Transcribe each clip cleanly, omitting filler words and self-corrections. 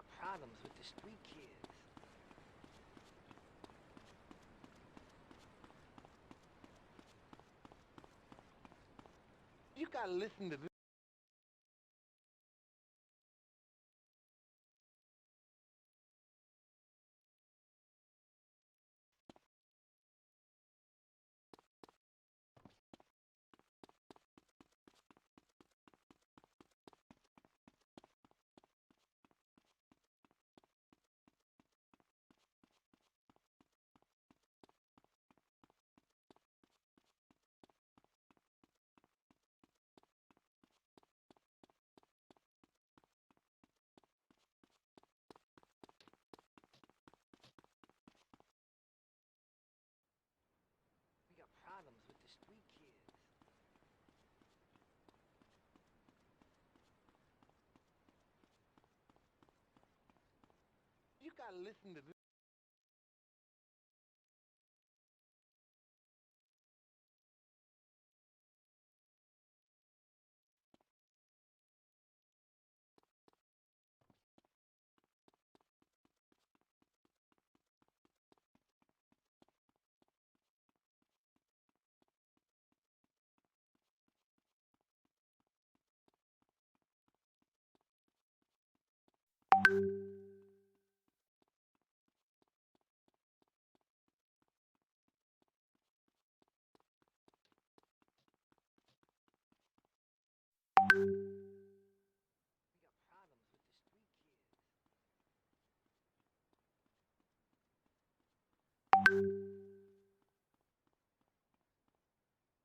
got problems with the street kids. You gotta listen to this. We got problems with the street kids. You gotta listen to this. We got problems with the street kids.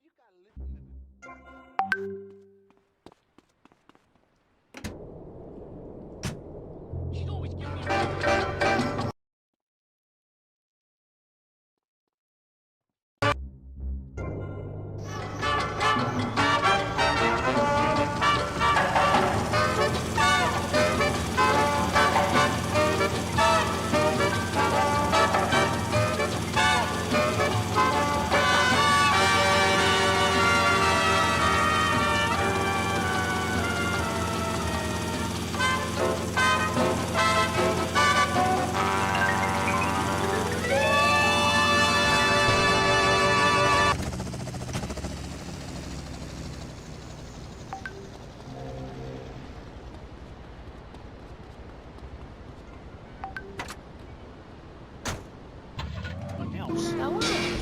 You gotta listen to this. She's always giving me.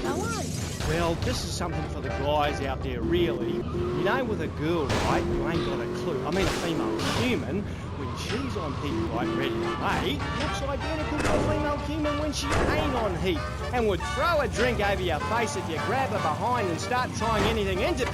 Go on. Well, this is something for the guys out there, really. You know, with a girl, right, you ain't got a clue. I mean, a female human, when she's on heat, right, ready to mate, looks identical to a female human when she ain't on heat, and would throw a drink over your face if you grab her behind and start trying anything into...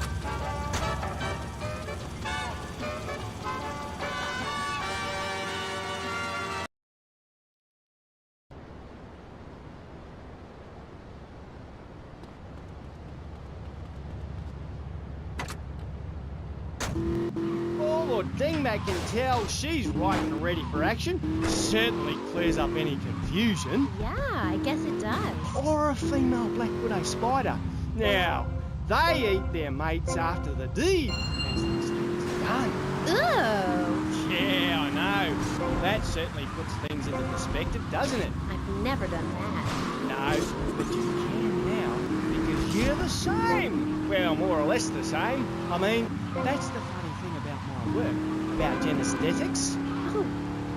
Oh, Lord Dingbat can tell she's right and ready for action. Certainly clears up any confusion. Yeah, I guess it does. Or a female black widow spider. Now, they eat their mates after the deed, as these things are done. Ooh. Yeah, I know. That certainly puts things into perspective, doesn't it? I've never done that. No, but you can now, because you're the same. Well, more or less the same. I mean, that's the funny thing about my work, about genesthetics. Oh,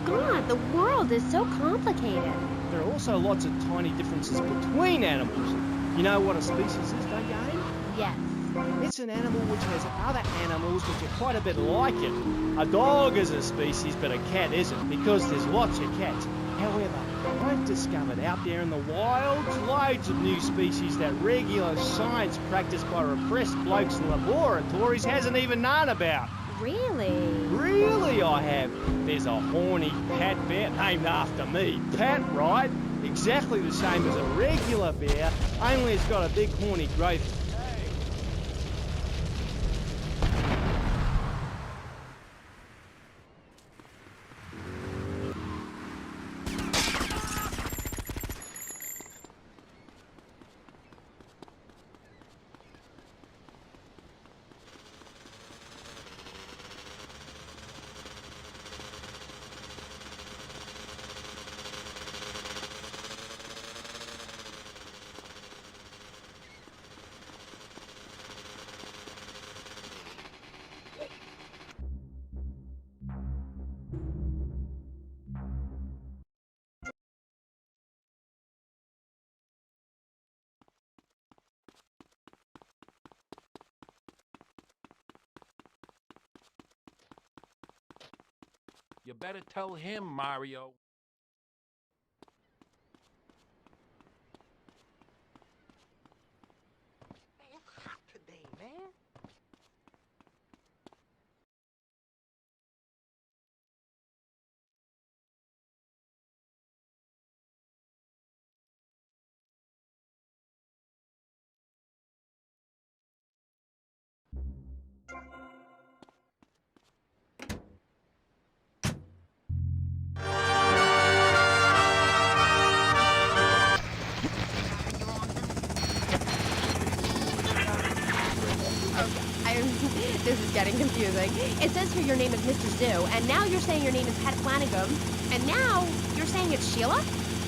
God, the world is so complicated. There are also lots of tiny differences between animals. You know what a species is, don't you, Amy? Yes. It's an animal which has other animals which are quite a bit like it. A dog is a species, but a cat isn't, because there's lots of cats. However, I've discovered out there in the wild loads of new species that regular science practiced by repressed blokes in laboratories hasn't even known about. Really? Really, I have. There's a horny Pat bear named after me. Pat, right? Exactly the same as a regular bear, only it's got a big horny growth. You better tell him, Mario. Man, it's hot today, man. This is getting confusing. It says here your name is Mr. Zoo, and now you're saying your name is Pat Flanagan, and now you're saying it's Sheila?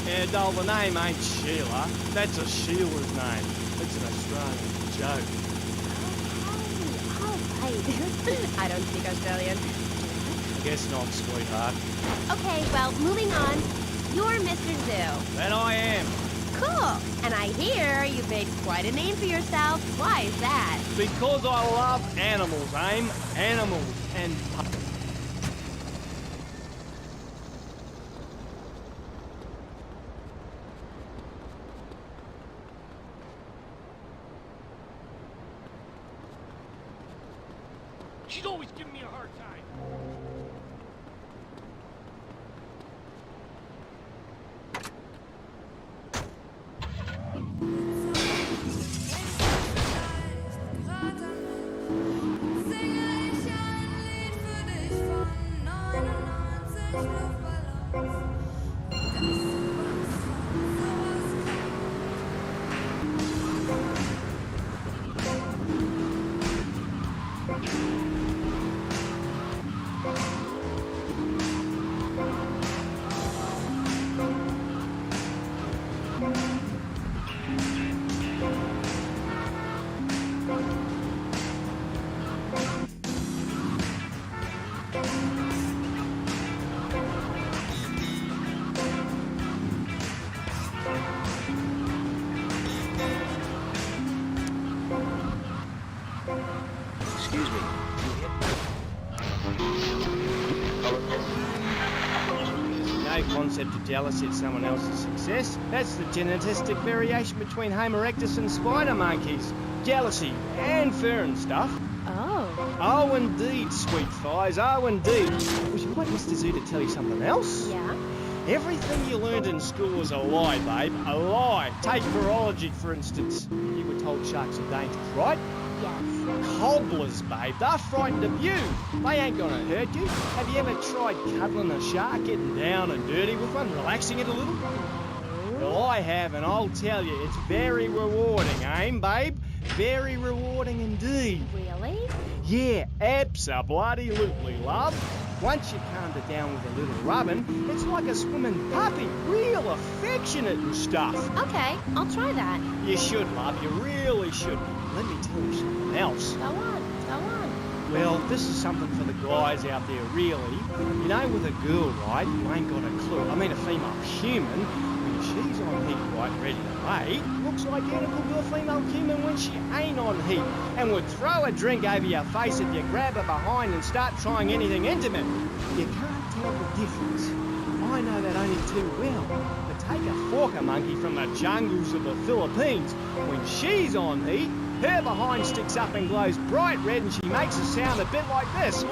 Yeah, doll, the name ain't Sheila. That's a Sheila's name. It's an Australian joke. Oh, right. I don't speak Australian. I guess not, sweetheart. Okay, well, moving on. You're Mr. Zoo. That I am. Cool. And I hear you've made quite a name for yourself. Why is that? Because I love animals, Aim. Animals and... She's always giving me a hard time. Excuse me. No concept of jealousy at someone else's success. That's the genetistic variation between Homo erectus and spider monkeys. Jealousy and fur and stuff. Oh. Oh, indeed, sweet thighs. Oh, indeed. Would you like Mr. Zoo to tell you something else? Yeah? Everything you learned in school is a lie, babe. A lie. Take virology, for instance. You were told sharks are dangerous, right? Yes. Cobblers, babe. They're frightened of you. They ain't gonna hurt you. Have you ever tried cuddling a shark, getting down and dirty with one, relaxing it a little? Well, I have, and I'll tell you, it's very rewarding, Aim, babe? Very rewarding indeed. Really? Yeah, abso-bloody-lutely, love. Once you calmed it down with a little rubbing, it's like a swimming puppy, real affectionate and stuff. Okay, I'll try that. You should, love, you really should. Let me tell you something else. Go on. Well, this is something for the guys out there, really. You know, with a girl, right, you ain't got a clue. I mean, a female human, when she's on heat, right, ready to mate, looks identical to a female human when she ain't on heat, and would throw a drink over your face if you grab her behind and start trying anything intimate. You can't tell the difference. I know that only too well. But take a forker monkey from the jungles of the Philippines. When she's on heat, her behind sticks up and glows bright red, and she makes a sound a bit like this.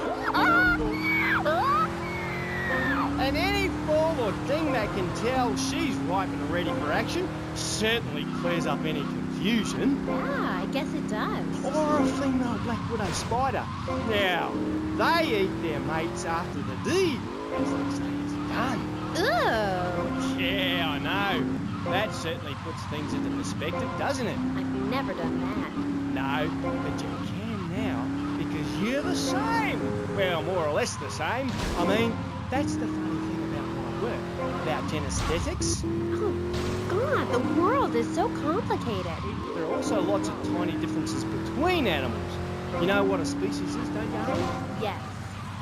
And any fool or thing that can tell she's ripe and ready for action certainly clears up any confusion. Yeah, I guess it does. Or a female black widow spider. Now, they eat their mates after the deed, as they say it's done. Ooh. Yeah, I know. That certainly puts things into perspective, doesn't it? I've never done that. No, but you can now, because you're the same. Well, more or less the same. I mean, that's the funny thing about my work, about genesthetics. Oh, God, the world is so complicated. There are also lots of tiny differences between animals. You know what a species is, don't you, Amy? Yes.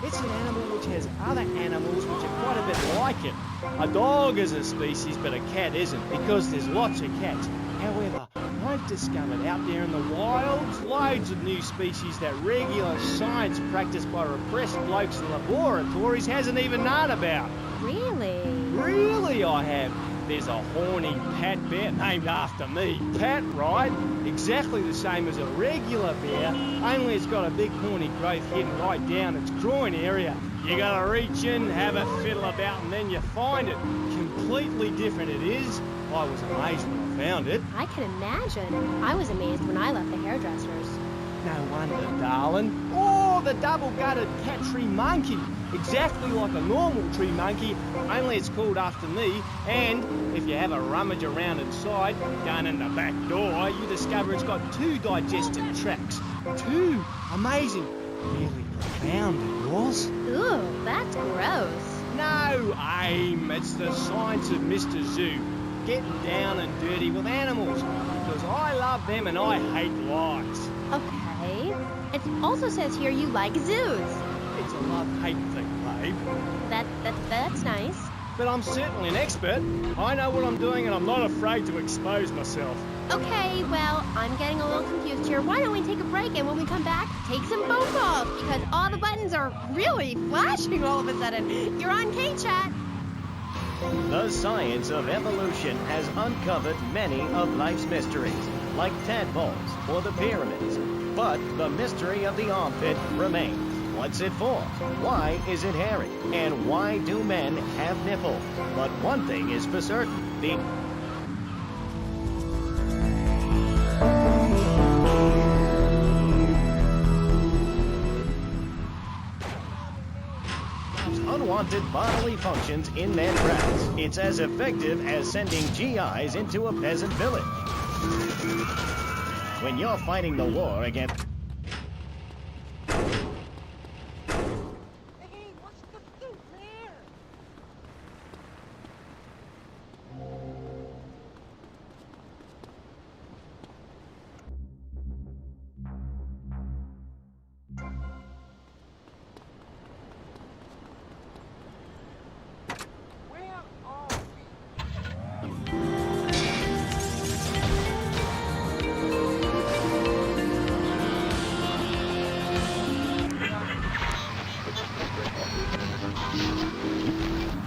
It's an animal which has other animals which are quite a bit like it. A dog is a species, but a cat isn't, because there's lots of cats. However, I've discovered out there in the wilds loads of new species that regular science practiced by repressed blokes in laboratories hasn't even known about. Really? Really, I have. There's a horny Pat bear named after me. Pat, right? Exactly the same as a regular bear, only it's got a big horny growth hidden right down its groin area. You gotta reach in, have a fiddle about, and then you find it. Completely different it is. I was amazed when I found it. I can imagine. I was amazed when I left the hairdressers. No wonder, darling. Oh, the double-gutted cat tree monkey. Exactly like a normal tree monkey, only it's called after me. And if you have a rummage around inside, down in the back door, you discover it's got 2 digestive tracts. 2. Amazing. Really profound it was. Ooh, that's gross. No, Aim. It's the science of Mr. Zoo. Getting down and dirty with animals. Because I love them and I hate lies. Okay. It also says here you like zoos. It's a love-hate thing, babe. That's nice. But I'm certainly an expert. I know what I'm doing and I'm not afraid to expose myself. Okay, well, I'm getting a little confused here. Why don't we take a break and when we come back, take some phone calls? Because all the buttons are really flashing all of a sudden. You're on K-Chat. The science of evolution has uncovered many of life's mysteries, like tadpoles or the pyramids. But the mystery of the armpit remains. What's it for? Why is it hairy? And why do men have nipples? But one thing is for certain, the unwanted bodily functions in their tracks. It's as effective as sending GIs into a peasant village. When you're fighting the war against Hey, what's the suit there? Where are we?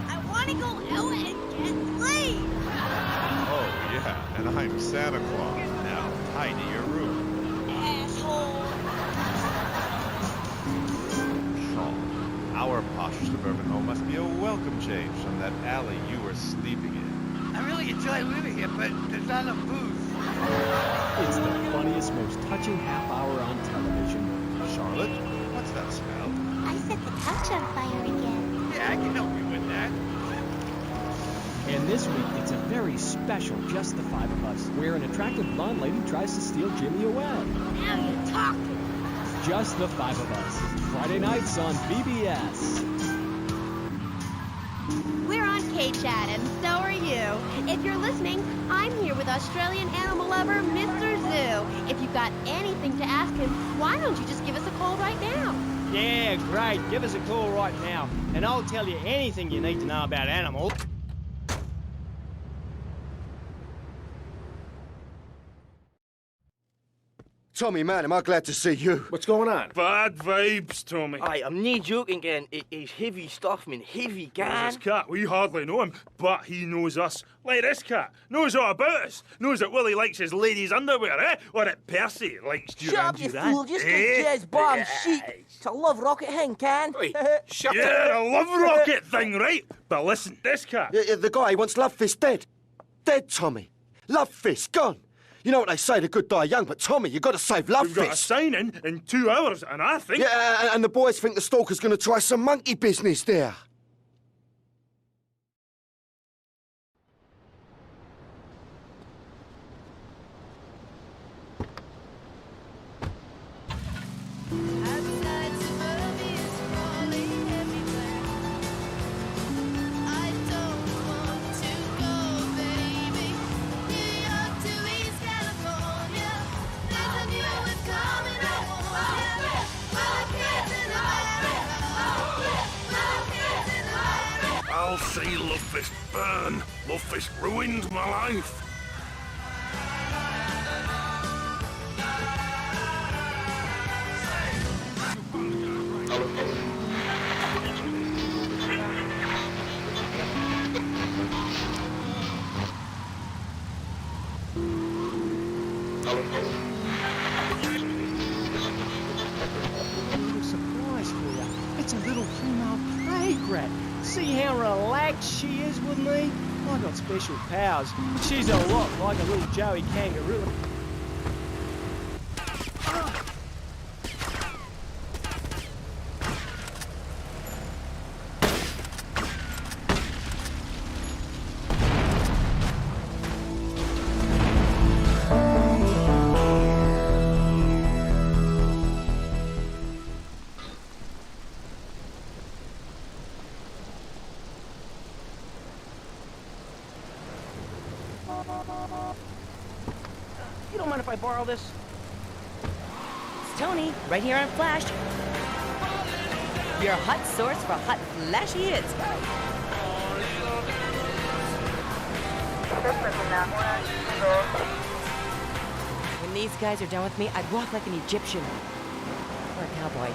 I want to go out and get laid. Oh, yeah, and I'm Santa Claus. Now, tidy your room. Asshole. Sean, our posh suburban home must be a welcome change from that alley you were sleeping in. I really enjoy living here, but there's not enough booze. It's the funniest, most touching half hour on television. Charlotte, what's that smell? I set the couch on fire again. Yeah, I can help you with that. And this week, it's a very special Just the Five of Us, where an attractive blonde lady tries to steal Jimmy away. Now you're talking. Just the Five of Us, Friday nights on PBS. We're on K-Chat, and so are you. If you're listening, I'm here with Australian animal lover, Mr. Zoo. If you've got anything to ask him, why don't you just give us a call right now? Yeah, great. Give us a call right now, and I'll tell you anything you need to know about animals. Tommy, man, am I glad to see you. What's going on? Bad vibes, Tommy. I'm not joking, Gan. It's heavy stuff, man. Heavy, Gan. This cat, we hardly know him, but he knows us. Like this cat, knows all about us. Knows that Willie likes his ladies' underwear, eh? Or that Percy likes Shut Duran up, you Duran. fool. Just eh? get Jez Bomb sheep. It's a love rocket hang, Can. Shut yeah, the love rocket thing, right? But listen, this cat. The guy wants Love Fist dead. Dead, Tommy. Love Fist, gone. You know what they say, the good die young, but Tommy, you got to save Love We've got a Fist. sign-in 2 hours, and I think... Yeah, and the boys think the stalker's going to try some monkey business there. I'll see Love Fist burn. Love Fist ruined my life. Little surprise for you. It's a little female plague rat. See how relaxed she is with me? I got special powers. She's a lot like a little Joey kangaroo. You don't mind if I borrow this? It's Tony, right here on Flash. Your hot source for hot, flashy hits. When these guys are done with me, I'd walk like an Egyptian. Or a cowboy.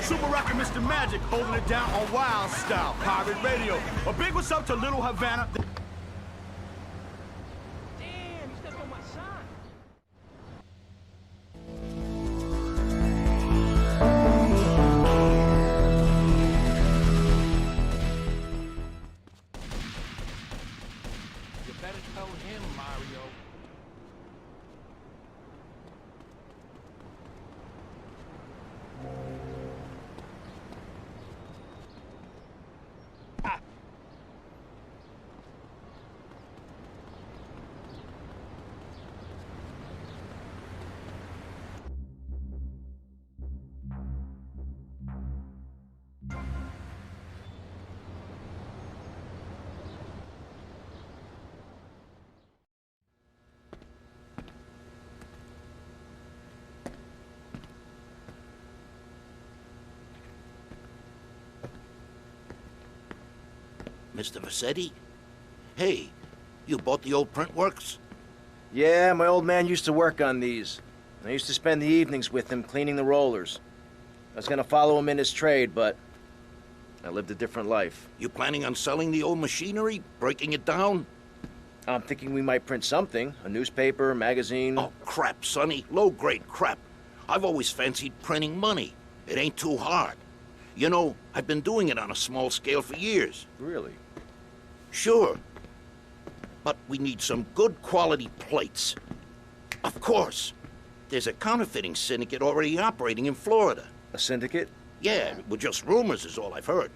Super Rocket Mr. Magic holding it down on Wild Style, Pirate Radio. A big what's up to Little Havana. Damn, you stepped on my sign. You better tell him, Mario. Mr. Vassetti? Hey, you bought the old print works? Yeah, my old man used to work on these. I used to spend the evenings with him cleaning the rollers. I was gonna follow him in his trade, but I lived a different life. You planning on selling the old machinery? Breaking it down? I'm thinking we might print something. A newspaper, a magazine. Oh, crap, Sonny. Low-grade crap. I've always fancied printing money. It ain't too hard. You know, I've been doing it on a small scale for years. Really? Sure. But we need some good quality plates. Of course. There's a counterfeiting syndicate already operating in Florida. A syndicate? Yeah, with just rumors is all I've heard.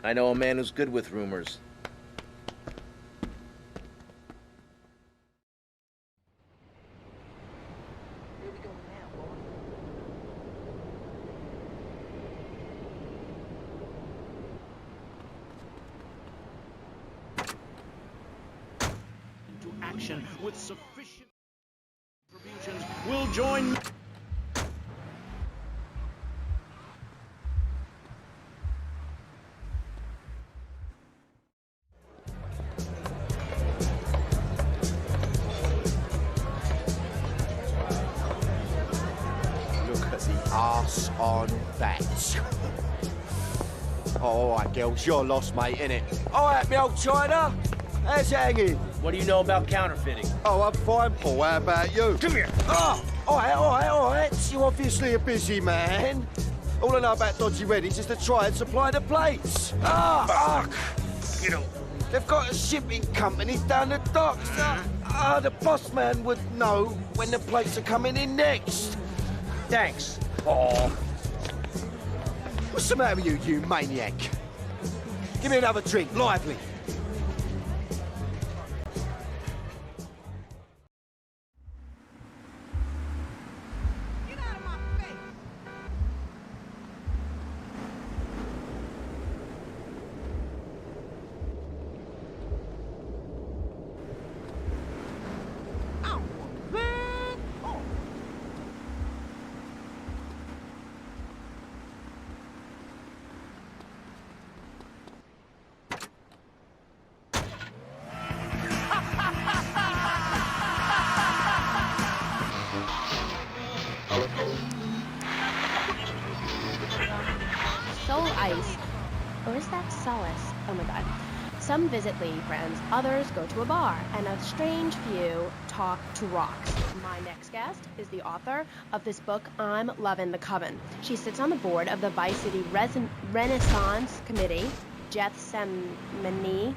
I know a man who's good with rumors. Into action with sufficient contributions will join. Look at the arse on that. Oh, all right, girls, you're lost, mate, innit? All right, me old China. How's it hanging? What do you know about counterfeiting? Oh, I'm fine, Paul. How about you? Come here. Oh, all right. You're obviously a busy man. All I know about Dodgy Reddings is to try and supply the plates. Fuck! You know, They've got a shipping company down the docks. The boss man would know when the plates are coming in next. Thanks. Oh. What's the matter with you maniac? Give me another drink, lively. Soul Ice. Or is that Solace? Oh my god. Some visit lady friends, others go to a bar, and a strange few talk to rocks. My next guest is the author of this book, I'm Lovin' the Coven. She sits on the board of the Vice City Renaissance Committee, Gethsemane.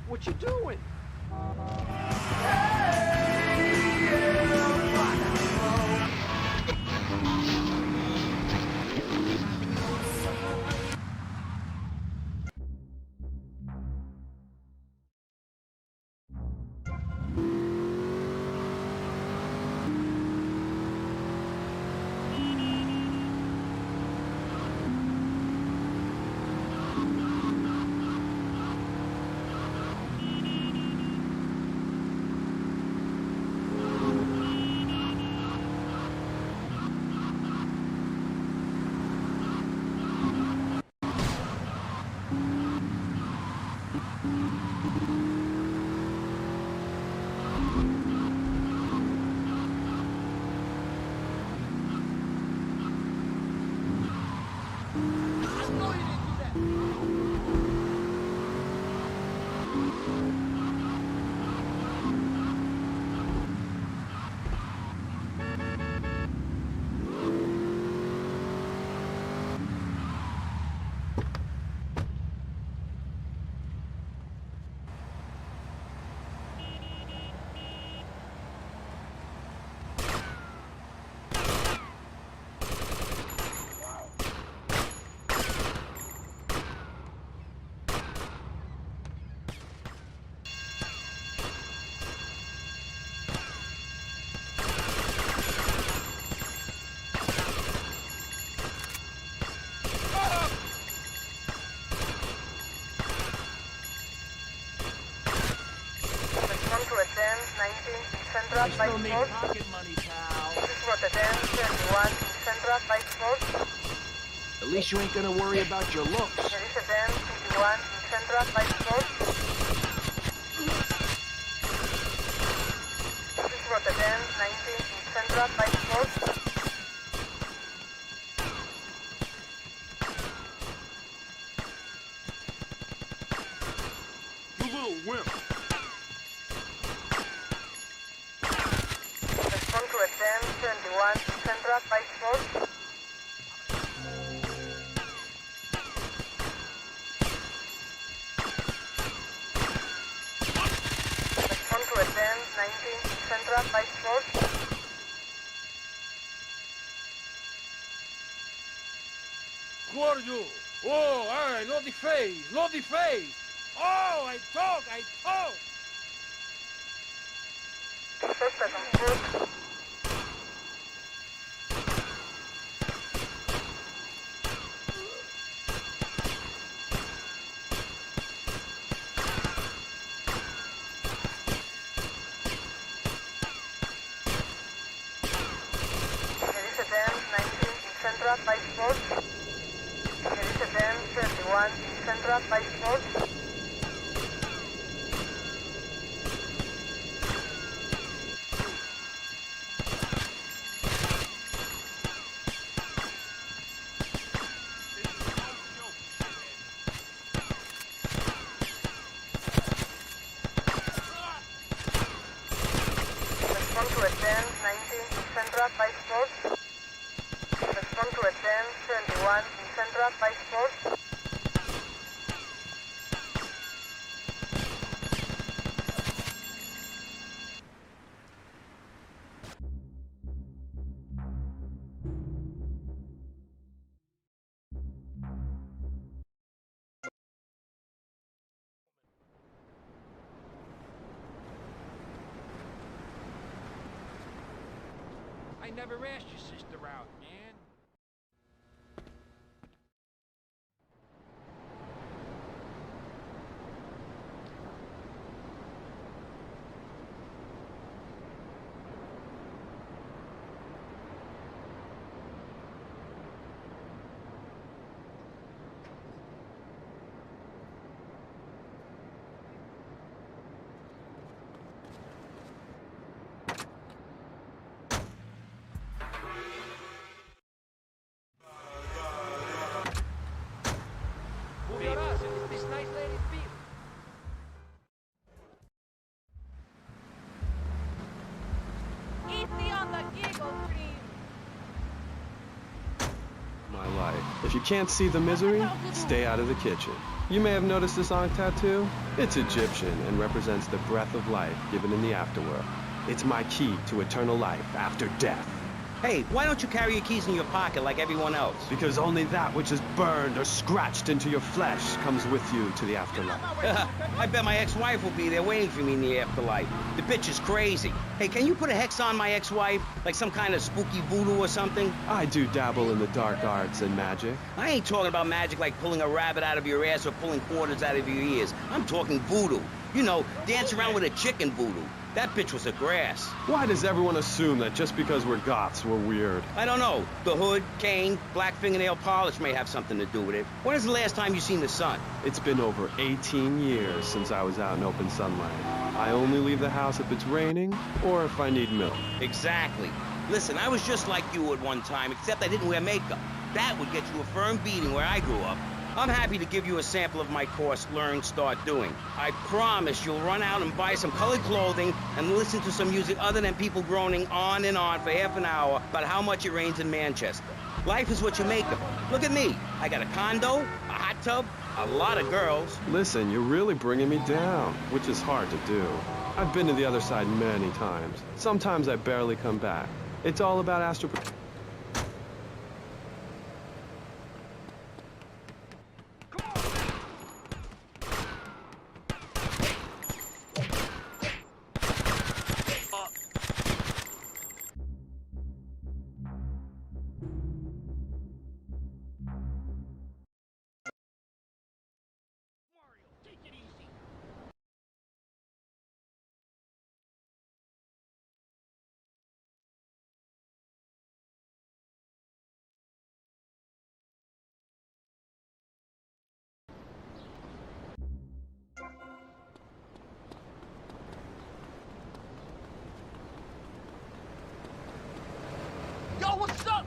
What you doing? still need pocket money, pal. At least you ain't gonna worry about your looks. You little wimp. Claudio! Oh, all right, no defense, no defense. Oh, I talk. I never asked your sister out, man. This nice lady feel. Easy on the giggle, please. My life. If you can't see the misery, stay out of the kitchen. You may have noticed this on a tattoo. It's Egyptian and represents the breath of life given in the afterworld. It's my key to eternal life after death. Hey, why don't you carry your keys in your pocket like everyone else? Because only that which is burned or scratched into your flesh comes with you to the afterlife. I bet my ex-wife will be there waiting for me in the afterlife. The bitch is crazy. Hey, can you put a hex on my ex-wife? Like some kind of spooky voodoo or something? I do dabble in the dark arts and magic. I ain't talking about magic like pulling a rabbit out of your ass or pulling quarters out of your ears. I'm talking voodoo. You know, dance around with a chicken voodoo. That bitch was a grass. Why does everyone assume that just because we're goths, we're weird? I don't know. The hood, cane, black fingernail polish may have something to do with it. When is the last time you seen the sun? It's been over 18 years since I was out in open sunlight. I only leave the house if it's raining or if I need milk. Exactly. Listen, I was just like you at one time, except I didn't wear makeup. That would get you a firm beating where I grew up. I'm happy to give you a sample of my course, Learn, Start Doing. I promise you'll run out and buy some colored clothing and listen to some music other than people groaning on and on for half an hour about how much it rains in Manchester. Life is what you make of it. Look at me. I got a condo, a hot tub, a lot of girls. Listen, you're really bringing me down, which is hard to do. I've been to the other side many times. Sometimes I barely come back. It's all about astro...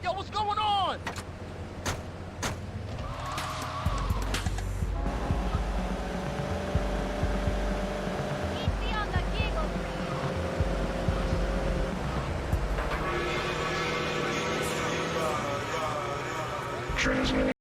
Yo, what's going on? Transmitting.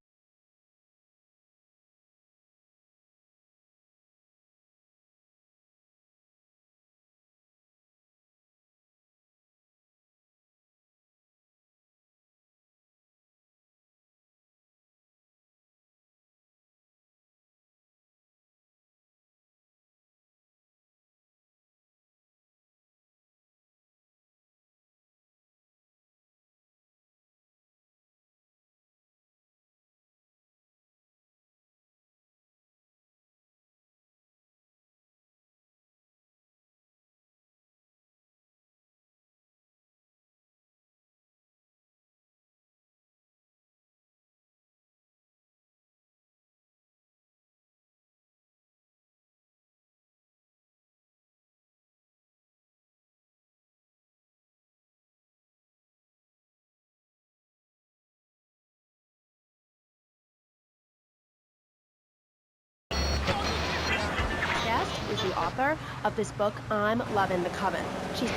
Is the author of this book, I'm Lovin' the Coven. She's...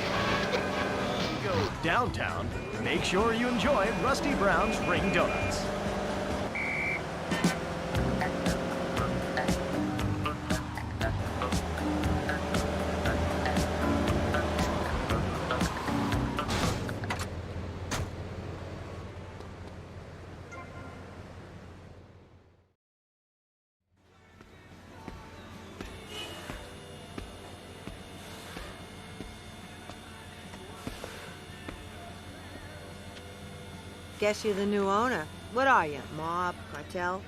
Go downtown. Make sure you enjoy Rusty Brown's Ring Donuts. Guess you're the new owner. What are you, mob, cartel?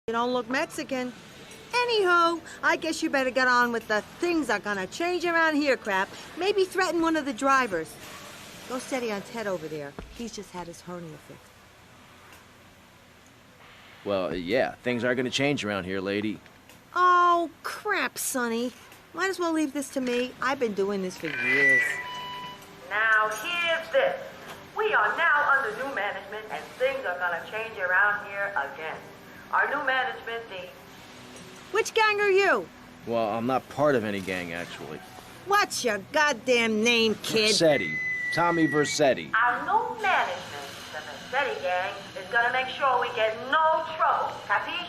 You don't look Mexican. Anywho, I guess you better get on with the things are gonna change around here crap. Maybe threaten one of the drivers. Go steady on Ted over there. He's just had his hernia fixed. Well, yeah, things are gonna change around here, lady. Oh, crap, Sonny. Might as well leave this to me. I've been doing this for years. Now, here's this. We are now under new management, and things are gonna change around here again. Our new management, Which gang are you? Well, I'm not part of any gang, actually. What's your goddamn name, kid? Versetti. Tommy Versetti. Our new management, the Versetti gang, is gonna make sure we get no trouble. Capiche?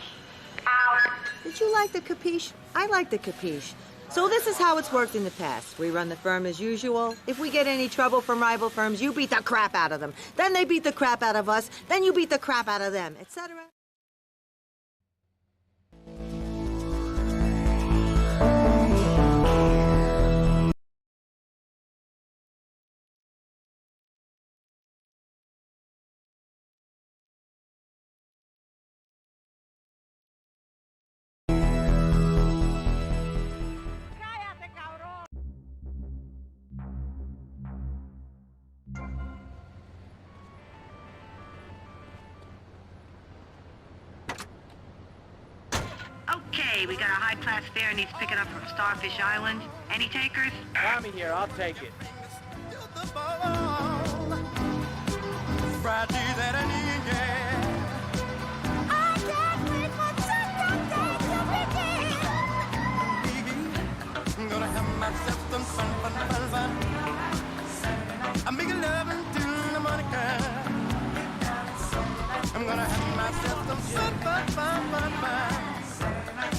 Out. Did you like the capiche? I like the capiche. So this is how it's worked in the past. We run the firm as usual. If we get any trouble from rival firms, you beat the crap out of them. Then they beat the crap out of us. Then you beat the crap out of them, etc. Okay, we got a high-class fare needs picking up from Starfish Island. Any takers? Tommy here, I'll take it. Friday that I need, yeah. I can't wait for Saturday to begin. I'm gonna have myself some fun. I'm making love until the morning comes. I'm gonna have myself some fun.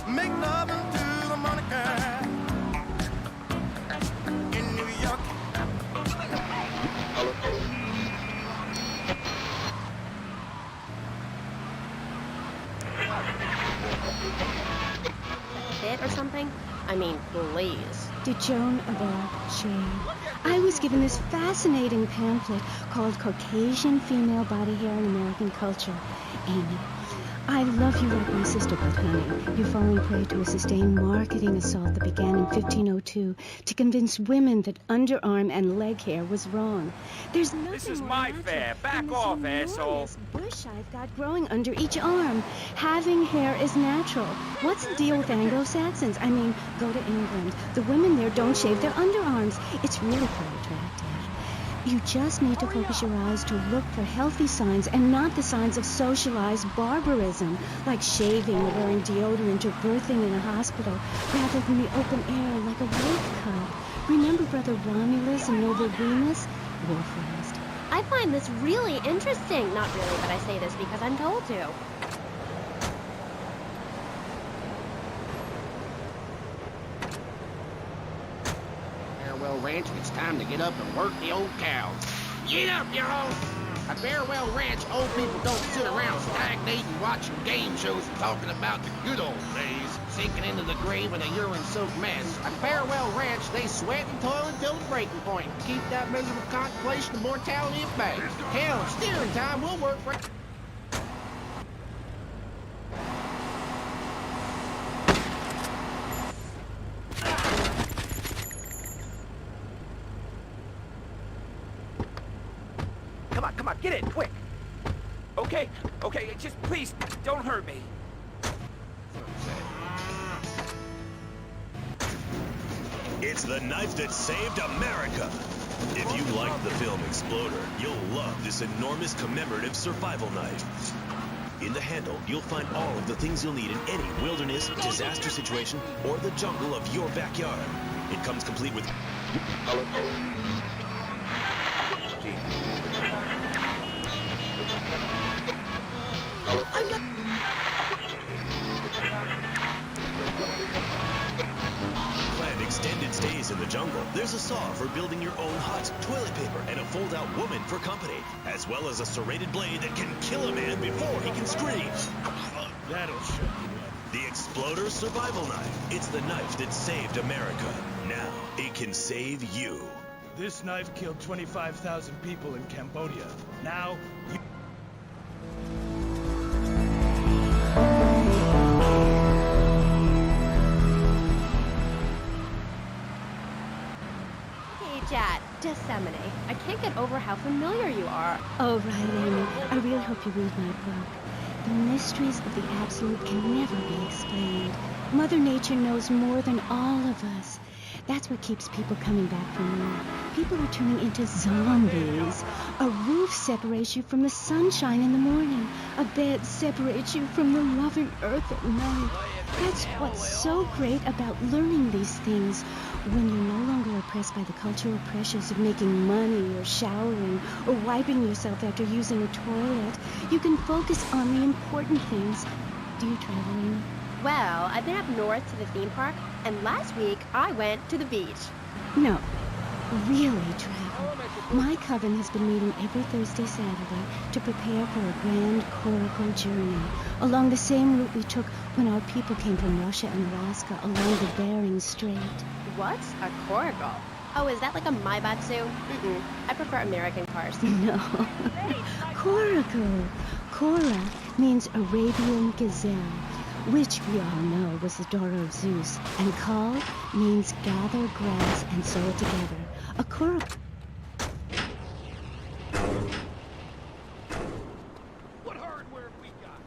Make love until the morning comes. In New York. Bit or something? I mean, please. To Joan of Arc, Jane. I was given this fascinating pamphlet called Caucasian Female Body Hair in American Culture. Amy, I love you like my sister, but honey, you're falling prey to a sustained marketing assault that began in 1502 to convince women that underarm and leg hair was wrong. There's nothing This is more my natural fair. than Back this off, enormous asshole. bush I've got growing under each arm. Having hair is natural. What's the deal with Anglo-Saxons? I mean, go to England. The women there don't shave their underarms. It's really quite attractive. You just need to focus your eyes to look for healthy signs and not the signs of socialized barbarism, like shaving or wearing deodorant or birthing in a hospital, rather than the open air like a wolf cub. Remember Brother Romulus and Noble Remus? Wolf raised. I find this really interesting. Not really, but I say this because I'm told to. Farewell Ranch, it's time to get up and work the old cows. Get up, y'all! At Farewell Ranch, old people don't sit around stagnating watching game shows and talking about the good old days, sinking into the grave in a urine-soaked mess. At Farewell Ranch, they sweat and toil until the breaking point to keep that miserable contemplation of mortality at bay. Hell, in steering time, we'll work for... Come on, get in, quick. Okay, just please, don't hurt me. It's the knife that saved America. If you liked the film Exploder, you'll love this enormous commemorative survival knife. In the handle, you'll find all of the things you'll need in any wilderness, disaster situation, or the jungle of your backyard. It comes complete with... Planned extended stays in the jungle. There's a saw for building your own hut, toilet paper, and a fold-out woman for company, as well as a serrated blade that can kill a man before he can scream. That'll show you. The Exploder Survival Knife. It's the knife that saved America. Now, it can save you. This knife killed 25,000 people in Cambodia. Now, you... Hey, Chad, Disseminate. I can't get over how familiar you are. Oh, right, Amy. I really hope you read my book. The mysteries of the absolute can never be explained. Mother Nature knows more than all of us. That's what keeps people coming back for more. People are turning into zombies. A roof separates you from the sunshine in the morning. A bed separates you from the loving earth at night. That's what's so great about learning these things. When you're no longer oppressed by the cultural pressures of making money or showering or wiping yourself after using a toilet, you can focus on the important things. Do you travel, Amy? Well, I've been up north to the theme park, and last week I went to the beach. No, really travel. My coven has been meeting every Thursday, Saturday to prepare for a grand coracle journey along the same route we took when our people came from Russia and Alaska along the Bering Strait. What's a coracle? Oh, is that like a Maibatsu? Mm-mm. I prefer American cars. No. Coracle. Cora means Arabian gazelle, which we all know was the daughter of Zeus, and Kal means gather grass and sew it together. A coracle. What hardware have we got?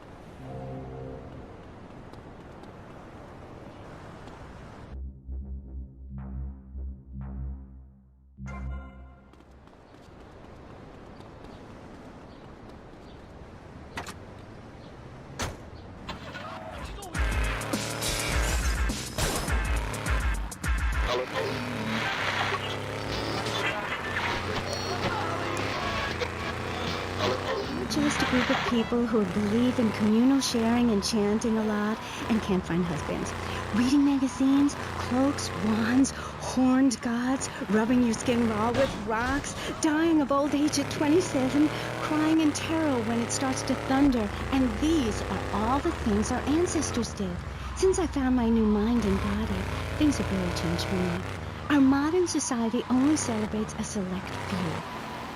Just a group of people who believe in communal sharing and chanting a lot and can't find husbands. Reading magazines, cloaks, wands, horned gods, rubbing your skin raw with rocks, dying of old age at 27, crying in terror when it starts to thunder. And these are all the things our ancestors did. Since I found my new mind and body, things have really changed for me. Our modern society only celebrates a select few.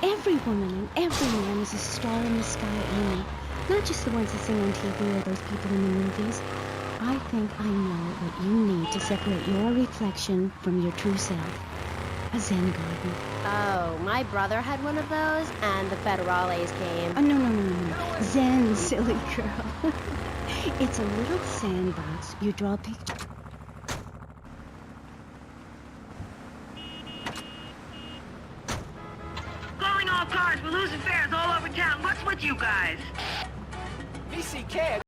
Every woman and every man is a star in the sky, Amy. Not just the ones that sing on TV or those people in the movies. I think I know what you need to separate your reflection from your true self. A Zen garden. Oh, my brother had one of those, and the federales came. Oh, no. Zen, silly girl. It's a little sandbox. You draw a picture. Calling all cars. We're losing fares all over town. What's with you guys? BCK.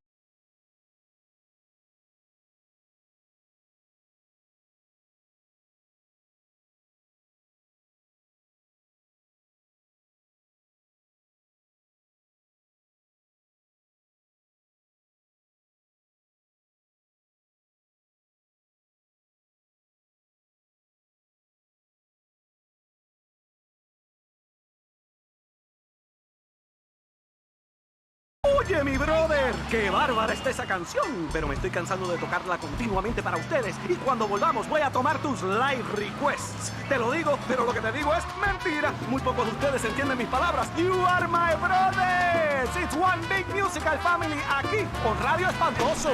Oye, mi brother, qué bárbara está esa canción, pero me estoy cansando de tocarla continuamente para ustedes y cuando volvamos voy a tomar tus live requests. Te lo digo, pero lo que te digo es mentira. Muy pocos de ustedes entienden mis palabras. You are my brothers. It's one big musical family aquí con Radio Espantoso.